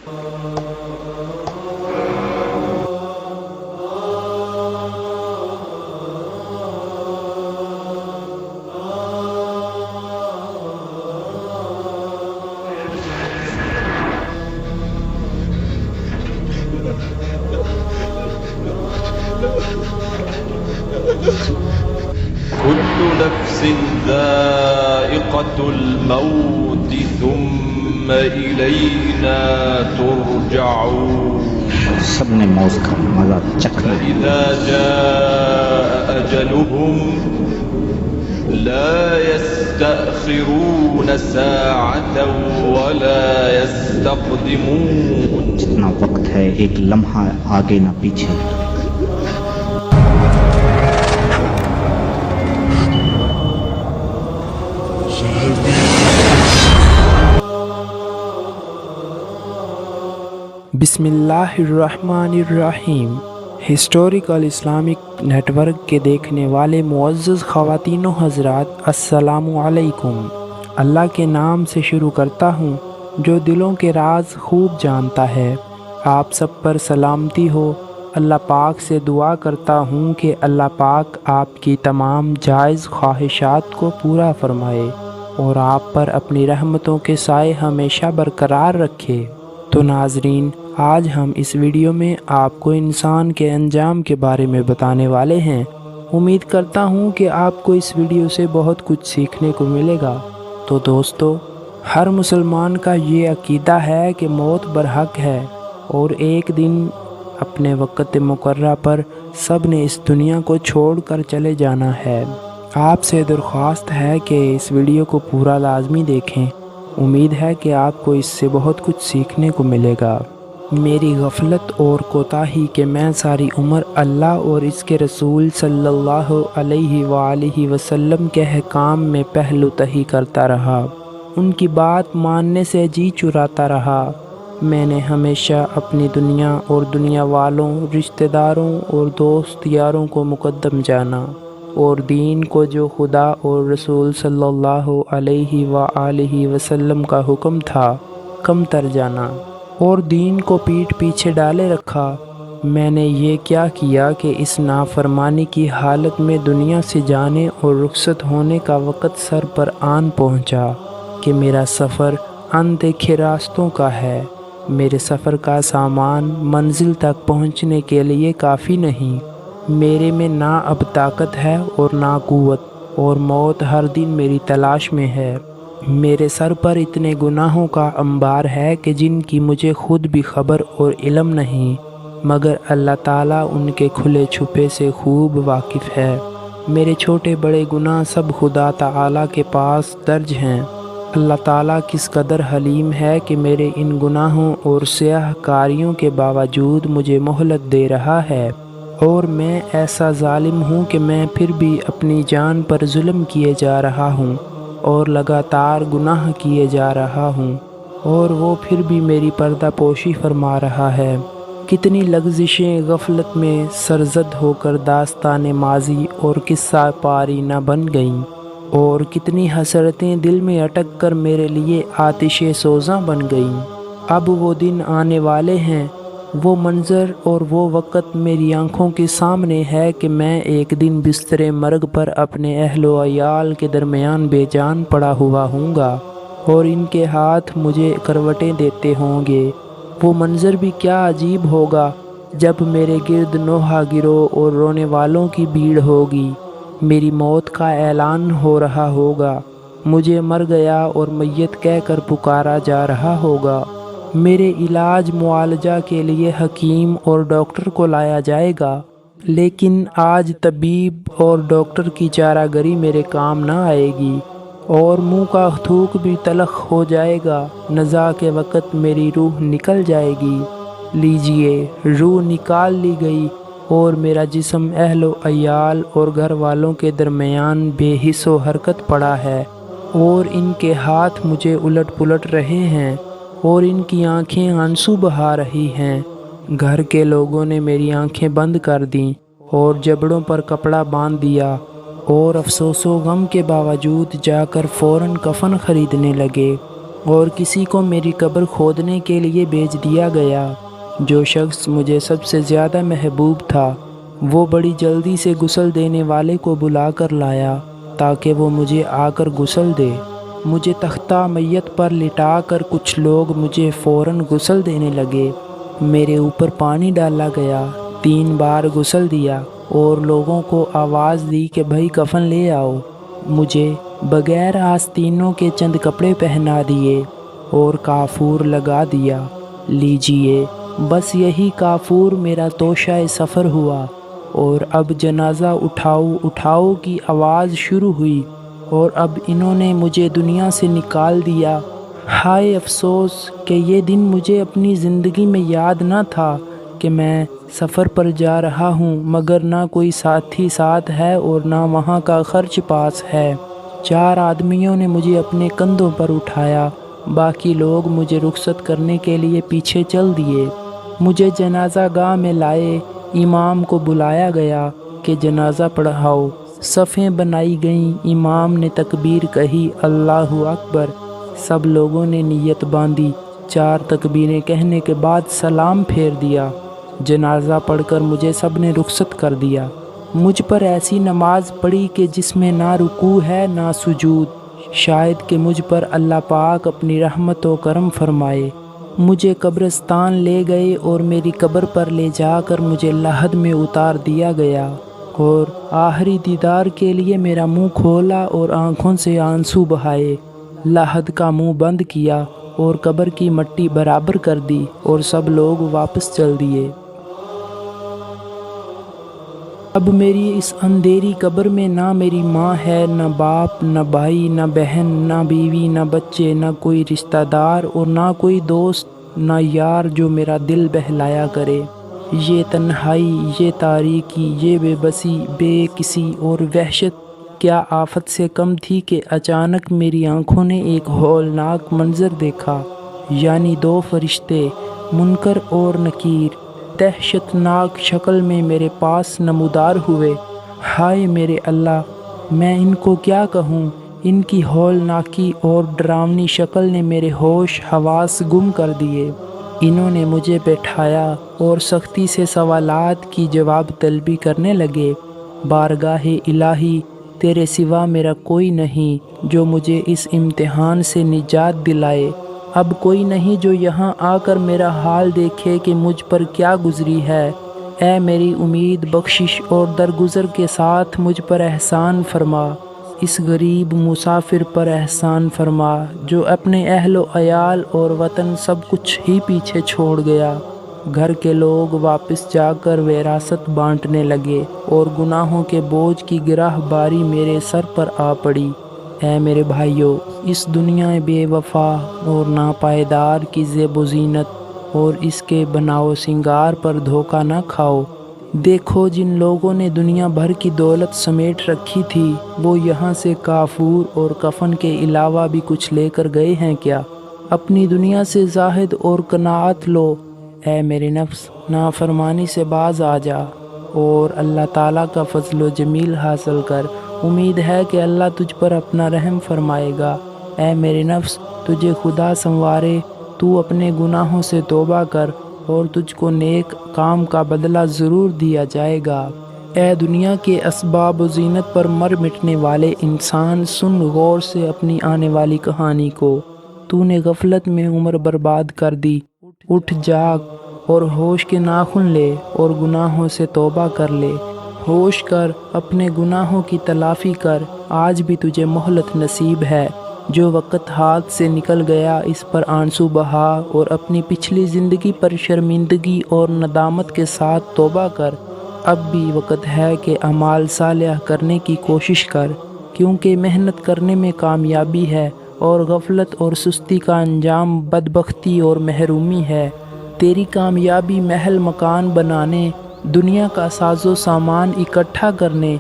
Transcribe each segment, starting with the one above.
كل نفس ذائقة الموت ثم إلينا ترجعون سب نے موت کا مزہ چکھنا فإذا جاء أجلهم لا يستأخرون ساعة ولا يستقدمون جتنا وقت ہے ایک لمحہ آگے نہ پیچھے. بسم اللہ الرحمن الرحیم. ہسٹوریکل اسلامک نیٹ ورک کے دیکھنے والے معزز خواتین و حضرات، السلام علیکم. اللہ کے نام سے شروع کرتا ہوں جو دلوں کے راز خوب جانتا ہے. آپ سب پر سلامتی ہو. اللہ پاک سے دعا کرتا ہوں کہ اللہ پاک آپ کی تمام جائز خواہشات کو پورا فرمائے اور آپ پر اپنی رحمتوں کے سائے ہمیشہ برقرار رکھے. تو ناظرین، آج ہم اس ویڈیو میں آپ کو انسان کے انجام کے بارے میں بتانے والے ہیں. امید کرتا ہوں کہ آپ کو اس ویڈیو سے بہت کچھ سیکھنے کو ملے گا. تو دوستو، ہر مسلمان کا یہ عقیدہ ہے کہ موت برحق ہے اور ایک دن اپنے وقت مقررہ پر سب نے اس دنیا کو چھوڑ کر چلے جانا ہے. آپ سے درخواست ہے کہ اس ویڈیو کو پورا لازمی دیکھیں. امید ہے کہ آپ کو اس سے بہت کچھ سیکھنے کو ملے گا. میری غفلت اور کوتاہی کہ میں ساری عمر اللہ اور اس کے رسول صلی اللہ علیہ وآلہ وسلم کے احکام میں پہلو تہی کرتا رہا، ان کی بات ماننے سے جی چراتا رہا. میں نے ہمیشہ اپنی دنیا اور دنیا والوں، رشتہ داروں اور دوست یاروں کو مقدم جانا اور دین کو جو خدا اور رسول صلی اللہ علیہ وآلہ وسلم کا حکم تھا کم تر جانا اور دین کو پیٹھ پیچھے ڈالے رکھا. میں نے یہ کیا کیا کہ اس نافرمانی کی حالت میں دنیا سے جانے اور رخصت ہونے کا وقت سر پر آن پہنچا کہ میرا سفر اندیکھے راستوں کا ہے. میرے سفر کا سامان منزل تک پہنچنے کے لیے کافی نہیں. میرے میں نہ اب طاقت ہے اور نہ قوت، اور موت ہر دن میری تلاش میں ہے. میرے سر پر اتنے گناہوں کا انبار ہے کہ جن کی مجھے خود بھی خبر اور علم نہیں، مگر اللہ تعالیٰ ان کے کھلے چھپے سے خوب واقف ہے. میرے چھوٹے بڑے گناہ سب خدا تعالیٰ کے پاس درج ہیں. اللہ تعالیٰ کس قدر حلیم ہے کہ میرے ان گناہوں اور سیاہ کاریوں کے باوجود مجھے مہلت دے رہا ہے، اور میں ایسا ظالم ہوں کہ میں پھر بھی اپنی جان پر ظلم کیے جا رہا ہوں اور لگاتار گناہ کیے جا رہا ہوں، اور وہ پھر بھی میری پردہ پوشی فرما رہا ہے. کتنی لغزشیں غفلت میں سرزد ہو کر داستان ماضی اور قصہ پاری نہ بن گئیں، اور کتنی حسرتیں دل میں اٹک کر میرے لیے آتش سوزاں بن گئیں. اب وہ دن آنے والے ہیں، وہ منظر اور وہ وقت میری آنکھوں کے سامنے ہے کہ میں ایک دن بستر مرگ پر اپنے اہل و عیال کے درمیان بے جان پڑا ہوا ہوں گا اور ان کے ہاتھ مجھے کروٹیں دیتے ہوں گے. وہ منظر بھی کیا عجیب ہوگا جب میرے گرد نوحہ گروہ اور رونے والوں کی بھیڑ ہوگی. میری موت کا اعلان ہو رہا ہوگا، مجھے مر گیا اور میت کہہ کر پکارا جا رہا ہوگا. میرے علاج معالجہ کے لیے حکیم اور ڈاکٹر کو لایا جائے گا، لیکن آج طبیب اور ڈاکٹر کی چارہ گری میرے کام نہ آئے گی، اور منہ کا تھوک بھی تلخ ہو جائے گا. نزا کے وقت میری روح نکل جائے گی. لیجئے، روح نکال لی گئی اور میرا جسم اہل و عیال اور گھر والوں کے درمیان بے حس و حرکت پڑا ہے، اور ان کے ہاتھ مجھے الٹ پلٹ رہے ہیں اور ان کی آنکھیں آنسو بہا رہی ہیں. گھر کے لوگوں نے میری آنکھیں بند کر دیں اور جبڑوں پر کپڑا باندھ دیا، اور افسوس و غم کے باوجود جا کر فوراً کفن خریدنے لگے. اور کسی کو میری قبر کھودنے کے لیے بھیج دیا گیا۔ جو شخص مجھے سب سے زیادہ محبوب تھا وہ بڑی جلدی سے غسل دینے والے کو بلا کر لایا تاکہ وہ مجھے آ کر غسل دے۔ مجھے تختہ میت پر لٹا کر کچھ لوگ مجھے فوراً غسل دینے لگے۔ میرے اوپر پانی ڈالا گیا، 3 بار غسل دیا اور لوگوں کو آواز دی کہ بھائی کفن لے آؤ۔ مجھے بغیر آستینوں کے چند کپڑے پہنا دیے اور کافور لگا دیا۔ لیجئے، بس یہی کافور میرا توشہ سفر ہوا، اور اب جنازہ اٹھاؤ اٹھاؤ کی آواز شروع ہوئی، اور اب انہوں نے مجھے دنیا سے نکال دیا۔ ہائے افسوس کہ یہ دن مجھے اپنی زندگی میں یاد نہ تھا کہ میں سفر پر جا رہا ہوں، مگر نہ کوئی ساتھی ساتھ ہے اور نہ وہاں کا خرچ پاس ہے۔ 4 آدمیوں نے مجھے اپنے کندھوں پر اٹھایا، باقی لوگ مجھے رخصت کرنے کے لیے پیچھے چل دیے۔ مجھے جنازہ گاہ میں لائے، امام کو بلایا گیا کہ جنازہ پڑھاؤ۔ صفیں بنائی گئیں، امام نے تکبیر کہی، اللہ اکبر۔ سب لوگوں نے نیت باندھی، 4 تکبیریں کہنے کے بعد سلام پھیر دیا۔ جنازہ پڑھ کر مجھے سب نے رخصت کر دیا۔ مجھ پر ایسی نماز پڑھی کہ جس میں نہ رکوع ہے نہ سجود، شاید کہ مجھ پر اللہ پاک اپنی رحمت و کرم فرمائے۔ مجھے قبرستان لے گئے اور میری قبر پر لے جا کر مجھے لحد میں اتار دیا گیا، اور آخری دیدار کے لیے میرا منہ کھولا اور آنکھوں سے آنسو بہائے۔ لحد کا منہ بند کیا اور قبر کی مٹی برابر کر دی اور سب لوگ واپس چل دیے۔ اب میری اس اندھیری قبر میں نہ میری ماں ہے، نہ باپ، نہ بھائی، نہ بہن، نہ بیوی، نہ بچے، نہ کوئی رشتہ دار اور نہ کوئی دوست، نہ یار جو میرا دل بہلایا کرے۔ یہ تنہائی، یہ تاریکی، یہ بے بسی، بے کسی اور وحشت کیا آفت سے کم تھی کہ اچانک میری آنکھوں نے ایک ہولناک منظر دیکھا، یعنی 2 فرشتے، منکر اور نکیر، دہشت ناک شکل میں میرے پاس نمودار ہوئے۔ ہائے میرے اللہ، میں ان کو کیا کہوں؟ ان کی ہولناکی اور ڈراؤنی شکل نے میرے ہوش حواس گم کر دیے۔ انہوں نے مجھے بٹھایا اور سختی سے سوالات کی جواب طلبی کرنے لگے۔ بارگاہ الہی، تیرے سوا میرا کوئی نہیں جو مجھے اس امتحان سے نجات دلائے۔ اب کوئی نہیں جو یہاں آ کر میرا حال دیکھے کہ مجھ پر کیا گزری ہے۔ اے میری امید، بخشش اور درگزر کے ساتھ مجھ پر احسان فرما۔ اس غریب مسافر پر احسان فرما جو اپنے اہل و عیال اور وطن سب کچھ ہی پیچھے چھوڑ گیا۔ گھر کے لوگ واپس جا کر وراثت بانٹنے لگے اور گناہوں کے بوجھ کی گرہ باری میرے سر پر آ پڑی۔ اے میرے بھائیو، اس دنیا بے وفا اور ناپائیدار کی زیب و زینت اور اس کے بناؤ سنگار پر دھوکہ نہ کھاؤ۔ دیکھو، جن لوگوں نے دنیا بھر کی دولت سمیٹ رکھی تھی وہ یہاں سے کافور اور کفن کے علاوہ بھی کچھ لے کر گئے ہیں کیا؟ اپنی دنیا سے زاہد اور قناعت لو۔ اے میرے نفس، نافرمانی سے باز آ جا اور اللہ تعالیٰ کا فضل و جمیل حاصل کر۔ امید ہے کہ اللہ تجھ پر اپنا رحم فرمائے گا۔ اے میرے نفس، تجھے خدا سنوارے، تو اپنے گناہوں سے توبہ کر اور تجھ کو نیک کام کا بدلہ ضرور دیا جائے گا۔ اے دنیا کے اسباب و زینت پر مر مٹنے والے انسان، سن غور سے اپنی آنے والی کہانی کو۔ تو نے غفلت میں عمر برباد کر دی۔ اٹھ جاگ اور ہوش کے ناخن لے اور گناہوں سے توبہ کر لے۔ ہوش کر، اپنے گناہوں کی تلافی کر، آج بھی تجھے مہلت نصیب ہے۔ جو وقت ہاتھ سے نکل گیا اس پر آنسو بہا اور اپنی پچھلی زندگی پر شرمندگی اور ندامت کے ساتھ توبہ کر۔ اب بھی وقت ہے کہ اعمال صالح کرنے کی کوشش کر، کیونکہ محنت کرنے میں کامیابی ہے اور غفلت اور سستی کا انجام بدبختی اور محرومی ہے۔ تیری کامیابی محل مکان بنانے، دنیا کا ساز و سامان اکٹھا کرنے،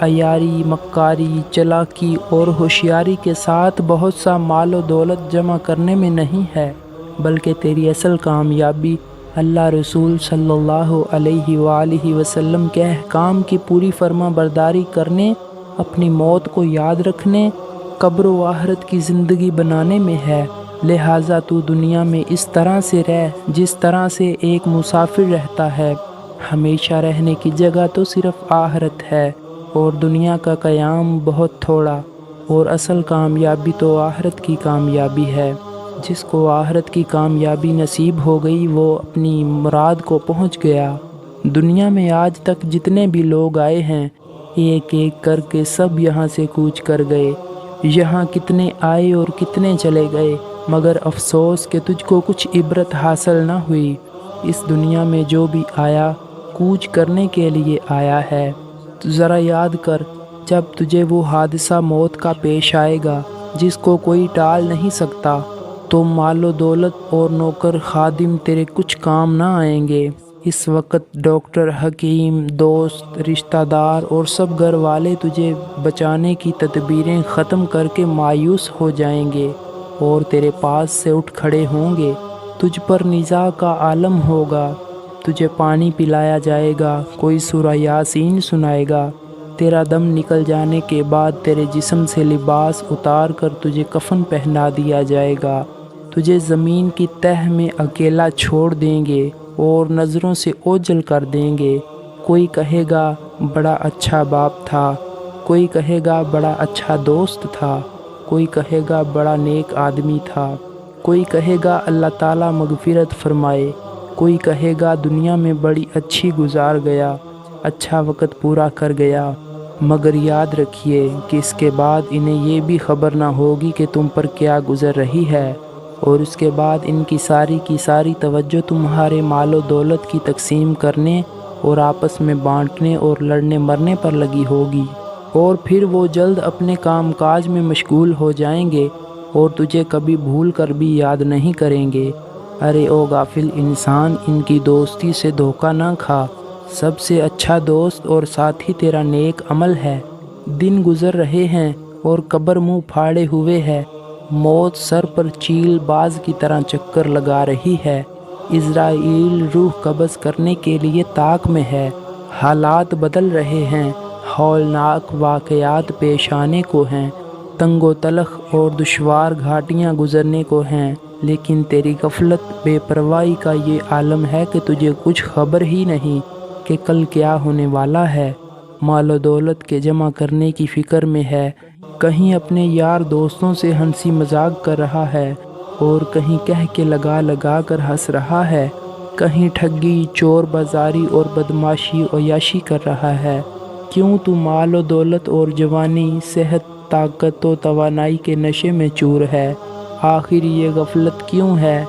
عیاری، مکاری، چلاکی اور ہوشیاری کے ساتھ بہت سا مال و دولت جمع کرنے میں نہیں ہے، بلکہ تیری اصل کامیابی اللہ رسول صلی اللہ علیہ وآلہ وسلم کے احکام کی پوری فرما برداری کرنے، اپنی موت کو یاد رکھنے، قبر و آخرت کی زندگی بنانے میں ہے۔ لہٰذا تو دنیا میں اس طرح سے رہ جس طرح سے ایک مسافر رہتا ہے۔ ہمیشہ رہنے کی جگہ تو صرف آخرت ہے، اور دنیا کا قیام بہت تھوڑا، اور اصل کامیابی تو آخرت کی کامیابی ہے۔ جس کو آخرت کی کامیابی نصیب ہو گئی وہ اپنی مراد کو پہنچ گیا۔ دنیا میں آج تک جتنے بھی لوگ آئے ہیں، ایک ایک کر کے سب یہاں سے کوچ کر گئے۔ یہاں کتنے آئے اور کتنے چلے گئے، مگر افسوس کہ تجھ کو کچھ عبرت حاصل نہ ہوئی۔ اس دنیا میں جو بھی آیا کوچ کرنے کے لیے آیا ہے۔ تو ذرا یاد کر، جب تجھے وہ حادثہ موت کا پیش آئے گا جس کو کوئی ٹال نہیں سکتا، تو مال و دولت اور نوکر خادم تیرے کچھ کام نہ آئیں گے۔ اس وقت ڈاکٹر، حکیم، دوست، رشتہ دار اور سب گھر والے تجھے بچانے کی تدبیریں ختم کر کے مایوس ہو جائیں گے اور تیرے پاس سے اٹھ کھڑے ہوں گے۔ تجھ پر نزاع کا عالم ہوگا، تجھے پانی پلایا جائے گا، کوئی سورہ یاسین سنائے گا۔ تیرا دم نکل جانے کے بعد تیرے جسم سے لباس اتار کر تجھے کفن پہنا دیا جائے گا۔ تجھے زمین کی تہہ میں اکیلا چھوڑ دیں گے اور نظروں سے اوجھل کر دیں گے۔ کوئی کہے گا بڑا اچھا باپ تھا، کوئی کہے گا بڑا اچھا دوست تھا، کوئی کہے گا بڑا نیک آدمی تھا، کوئی کہے گا اللہ تعالیٰ مغفرت فرمائے، کوئی کہے گا دنیا میں بڑی اچھی گزار گیا، اچھا وقت پورا کر گیا۔ مگر یاد رکھیے کہ اس کے بعد انہیں یہ بھی خبر نہ ہوگی کہ تم پر کیا گزر رہی ہے، اور اس کے بعد ان کی ساری توجہ تمہارے مال و دولت کی تقسیم کرنے اور آپس میں بانٹنے اور لڑنے مرنے پر لگی ہوگی، اور پھر وہ جلد اپنے کام کاج میں مشغول ہو جائیں گے اور تجھے کبھی بھول کر بھی یاد نہیں کریں گے۔ ارے او غافل انسان، ان کی دوستی سے دھوکہ نہ کھا۔ سب سے اچھا دوست اور ساتھی تیرا نیک عمل ہے۔ دن گزر رہے ہیں اور قبر منہ پھاڑے ہوئے ہے۔ موت سر پر چیل باز کی طرح چکر لگا رہی ہے۔ عزرائیل روح قبض کرنے کے لیے طاق میں ہے۔ حالات بدل رہے ہیں، ہولناک واقعات پیش آنے کو ہیں، تنگ و تلخ اور دشوار گھاٹیاں گزرنے کو ہیں، لیکن تیری غفلت بے پرواہی کا یہ عالم ہے کہ تجھے کچھ خبر ہی نہیں کہ کل کیا ہونے والا ہے۔ مال و دولت کے جمع کرنے کی فکر میں ہے، کہیں اپنے یار دوستوں سے ہنسی مذاق کر رہا ہے اور کہیں کہہ کے لگا کر ہنس رہا ہے، کہیں ٹھگی، چور بازاری اور بدماشی عیاشی کر رہا ہے۔ کیوں تو مال و دولت اور جوانی، صحت، طاقت و توانائی کے نشے میں چور ہے؟ آخر یہ غفلت کیوں ہے؟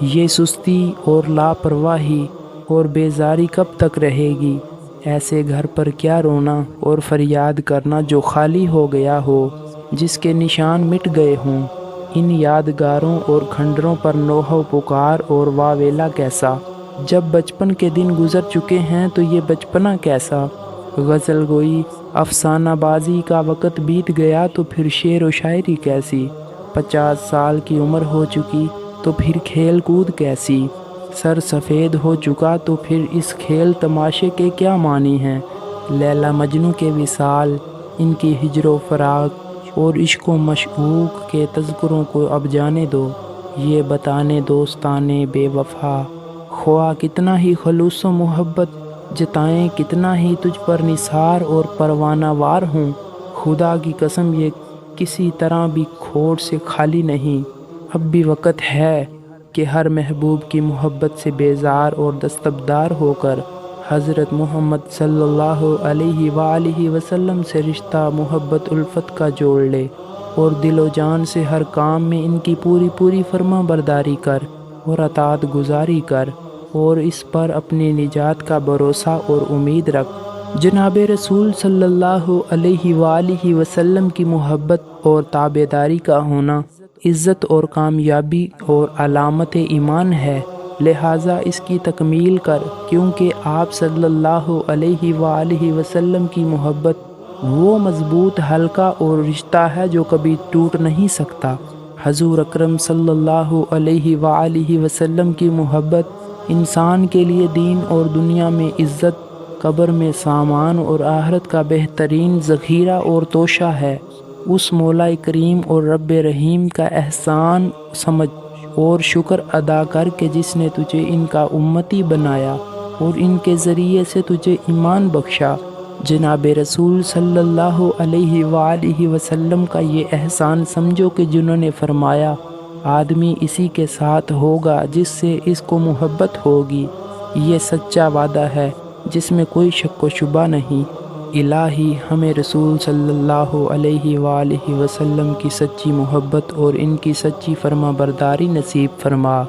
یہ سستی اور لاپرواہی اور بیزاری کب تک رہے گی؟ ایسے گھر پر کیا رونا اور فریاد کرنا جو خالی ہو گیا ہو، جس کے نشان مٹ گئے ہوں۔ ان یادگاروں اور کھنڈروں پر نوحہ و پکار اور واویلا کیسا؟ جب بچپن کے دن گزر چکے ہیں تو یہ بچپنا کیسا؟ غزل گوئی، افسانہ بازی کا وقت بیت گیا تو پھر شعر و شاعری کیسی؟ 50 سال کی عمر ہو چکی تو پھر کھیل کود کیسی؟ سر سفید ہو چکا تو پھر اس کھیل تماشے کے کیا معنی ہیں؟ لیلا مجنوں کے وصال، ان کی ہجر و فراق اور عشق و مشوق کے تذکروں کو اب جانے دو۔ یہ بتانے دوستانے بے وفا، خواہ کتنا ہی خلوص و محبت جتائیں، کتنا ہی تجھ پر نثار اور پروانہ وار ہوں، خدا کی قسم یہ کسی طرح بھی کھوٹ سے خالی نہیں۔ اب بھی وقت ہے کہ ہر محبوب کی محبت سے بیزار اور دستبردار ہو کر حضرت محمد صلی اللہ علیہ وآلہ وسلم سے رشتہ محبت الفت کا جوڑ لے، اور دل و جان سے ہر کام میں ان کی پوری فرما برداری کر اور اطاعت گزاری کر، اور اس پر اپنی نجات کا بھروسہ اور امید رکھ۔ جناب رسول صلی اللہ علیہ وآلہ وسلم کی محبت اور تابعداری کا ہونا عزت اور کامیابی اور علامت ایمان ہے، لہٰذا اس کی تکمیل کر، کیونکہ آپ صلی اللہ علیہ وآلہ وسلم کی محبت وہ مضبوط حلقہ اور رشتہ ہے جو کبھی ٹوٹ نہیں سکتا۔ حضور اکرم صلی اللہ علیہ وآلہ وسلم کی محبت انسان کے لیے دین اور دنیا میں عزت، قبر میں سامان اور آخرت کا بہترین ذخیرہ اور توشہ ہے۔ اس مولا کریم اور رب رحیم کا احسان سمجھ اور شکر ادا کر کے جس نے تجھے ان کا امتی بنایا اور ان کے ذریعے سے تجھے ایمان بخشا۔ جناب رسول صلی اللہ علیہ وآلہ وسلم کا یہ احسان سمجھو کہ جنہوں نے فرمایا آدمی اسی کے ساتھ ہوگا جس سے اس کو محبت ہوگی، یہ سچا وعدہ ہے جس میں کوئی شک و شبہ نہیں۔ الہی ہمیں رسول صلی اللہ علیہ وآلہ وسلم کی سچی محبت اور ان کی سچی فرما برداری نصیب فرما،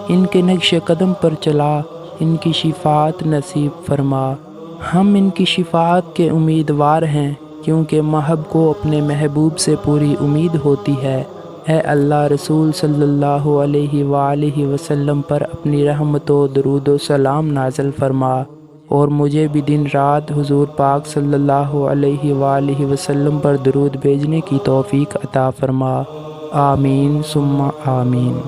ان کے نقش قدم پر چلا، ان کی شفاعت نصیب فرما۔ ہم ان کی شفاعت کے امیدوار ہیں کیونکہ محب کو اپنے محبوب سے پوری امید ہوتی ہے۔ اے اللہ رسول صلی اللہ علیہ وآلہ وسلم پر اپنی رحمت و درود و سلام نازل فرما اور مجھے بھی دن رات حضور پاک صلی اللہ علیہ وآلہ وسلم پر درود بھیجنے کی توفیق عطا فرما۔ آمین ثم آمین۔